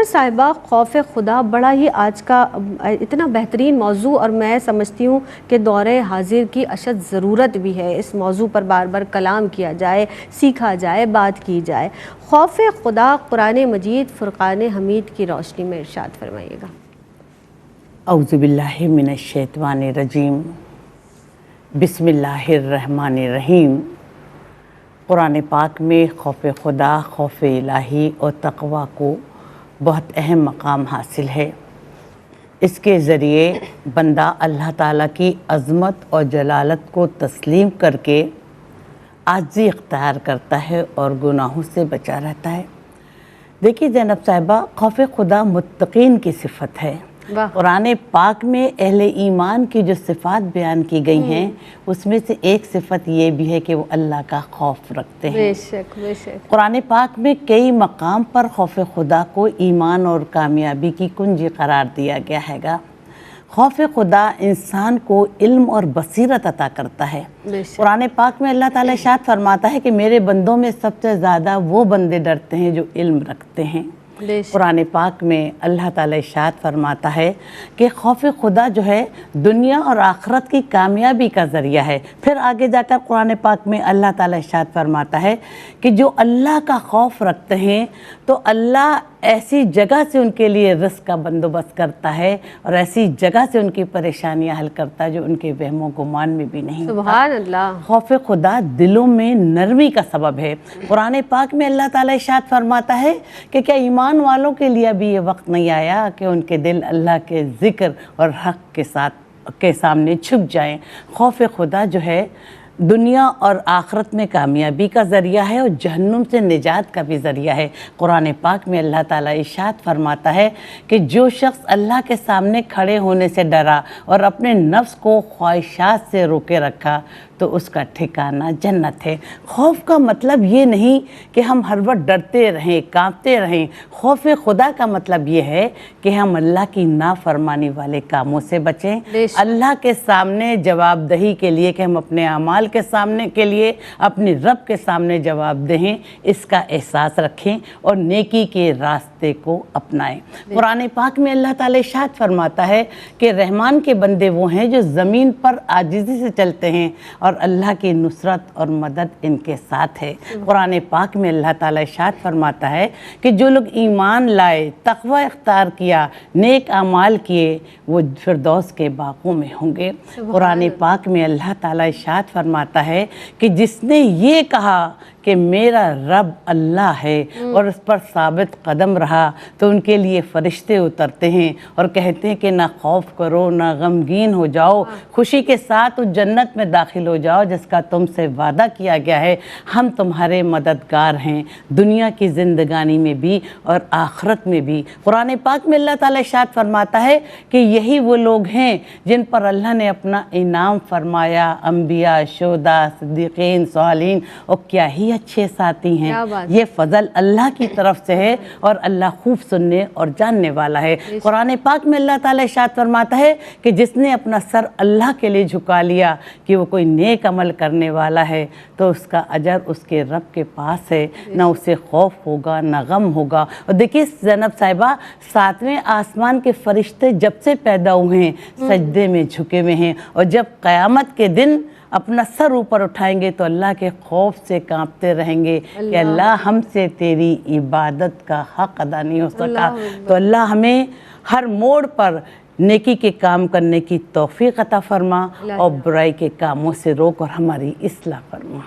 Doctor صاحبہ، خوف خدا بڑا ہی آج کا اتنا بہترین موضوع، اور میں سمجھتی ہوں کہ دور حاضر کی اشد ضرورت بھی ہے اس موضوع پر بار بار کلام کیا جائے، سیکھا جائے، بات کی جائے۔ خوف خدا قرآن مجید فرقان حمید کی روشنی میں ارشاد فرمائیے گا۔ اعوذ باللہ من الشیطان الرجیم، بسم اللہ الرحمن الرحیم۔ قرآن پاک میں خوف خدا، خوف الہی اور تقوی کو بہت اہم مقام حاصل ہے۔ اس کے ذریعے بندہ اللہ تعالیٰ کی عظمت اور جلالت کو تسلیم کر کے عاجزی اختیار کرتا ہے اور گناہوں سے بچا رہتا ہے۔ دیکھیے زینب صاحبہ، خوف خدا متقین کی صفت ہے۔ قرآن پاک میں اہل ایمان کی جو صفات بیان کی گئی ہیں اس میں سے ایک صفت یہ بھی ہے کہ وہ اللہ کا خوف رکھتے ہیں۔ بے شک بے شک۔ قرآن پاک میں کئی مقام پر خوف خدا کو ایمان اور کامیابی کی کنجی قرار دیا گیا ہے گا۔ خوف خدا انسان کو علم اور بصیرت عطا کرتا ہے۔ قرآن پاک میں اللہ تعالیٰ ارشاد فرماتا ہے کہ میرے بندوں میں سب سے زیادہ وہ بندے ڈرتے ہیں جو علم رکھتے ہیں۔ قرآن پاک میں اللہ تعالیٰ ارشاد فرماتا ہے کہ خوف خدا جو ہے دنیا اور آخرت کی کامیابی کا ذریعہ ہے۔ پھر آگے جا کر قرآن پاک میں اللہ تعالیٰ ارشاد فرماتا ہے کہ جو اللہ کا خوف رکھتے ہیں تو اللہ ایسی جگہ سے ان کے لیے رزق کا بندوبست کرتا ہے اور ایسی جگہ سے ان کی پریشانیاں حل کرتا ہے جو ان کے وہم و گمان میں بھی نہیں ہوتا۔ سبحان اللہ۔ خوف خدا دلوں میں نرمی کا سبب ہے۔ قرآن پاک میں اللہ تعالیٰ ارشاد فرماتا ہے کہ کیا ایمان والوں کے لیے ابھی یہ وقت نہیں آیا کہ ان کے دل اللہ کے ذکر اور حق کے سامنے چھپ جائیں۔ خوف خدا جو ہے دنیا اور آخرت میں کامیابی کا ذریعہ ہے اور جہنم سے نجات کا بھی ذریعہ ہے۔ قرآن پاک میں اللہ تعالیٰ ارشاد فرماتا ہے کہ جو شخص اللہ کے سامنے کھڑے ہونے سے ڈرا اور اپنے نفس کو خواہشات سے روکے رکھا تو اس کا ٹھکانہ جنت ہے۔ خوف کا مطلب یہ نہیں کہ ہم ہر وقت ڈرتے رہیں، کانپتے رہیں۔ خوف خدا کا مطلب یہ ہے کہ ہم اللہ کی نافرمانی والے کاموں سے بچیں، اللہ کے سامنے جواب دہی کے لیے کہ ہم اپنے اعمال کے سامنے کے لیے اپنے رب کے سامنے جواب دہیں، اس کا احساس رکھیں اور نیکی کے راستے کو اپنائیں۔ قرآن پاک میں اللہ تعالیٰ ارشاد فرماتا ہے کہ رحمان کے بندے وہ ہیں جو زمین پر عاجزی سے چلتے ہیں اور اللہ کی نصرت اور مدد ان کے ساتھ ہے۔ قرآن پاک میں اللہ تعالیٰ ارشاد فرماتا ہے کہ جو لوگ ایمان لائے، تقوی اختیار کیا، نیک اعمال کیے، وہ فردوس کے باغوں میں ہوں گے۔ قرآن پاک میں اللہ تعالیٰ ارشاد فرماتا ہے کہ جس نے یہ کہا کہ میرا رب اللہ ہے اور اس پر ثابت قدم رہا تو ان کے لیے فرشتے اترتے ہیں اور کہتے ہیں کہ نہ خوف کرو، نہ غمگین ہو جاؤ، خوشی کے ساتھ اس جنت میں داخل ہو جاؤ جس کا تم سے وعدہ کیا گیا ہے، ہم تمہارے مددگار ہیں دنیا کی زندگانی میں بھی اور آخرت میں بھی۔ قرآن پاک میں اللہ تعالیٰ ارشاد فرماتا ہے کہ یہی وہ لوگ ہیں جن پر اللہ نے اپنا انعام فرمایا، انبیاء، شہداء، صدیقین، صالحین، اور کیا ہی اچھے ساتھی ہیں۔ یہ فضل اللہ کی طرف سے ہے اور اللہ خوب سننے اور جاننے والا ہے۔ قرآن پاک میں اللہ تعالیٰ ارشاد فرماتا ہے کہ جس نے اپنا سر اللہ کے لیے جھکا لیا کہ وہ کوئی نیک عمل کرنے والا ہے تو اس کا اجر اس کے رب کے پاس ہے، نہ اسے خوف ہوگا نہ غم ہوگا۔ اور دیکھیے زینب صاحبہ، ساتویں آسمان کے فرشتے جب سے پیدا ہوئے ہیں سجدے میں جھکے ہوئے ہیں، اور جب قیامت کے دن اپنا سر اوپر اٹھائیں گے تو اللہ کے خوف سے کانپتے رہیں گے کہ اللہ ہم سے تیری عبادت کا حق ادا نہیں ہو سکا۔ تو اللہ ہمیں ہر موڑ پر نیکی کے کام کرنے کی توفیق عطا فرما اور برائی کے کاموں سے روک اور ہماری اصلاح فرما۔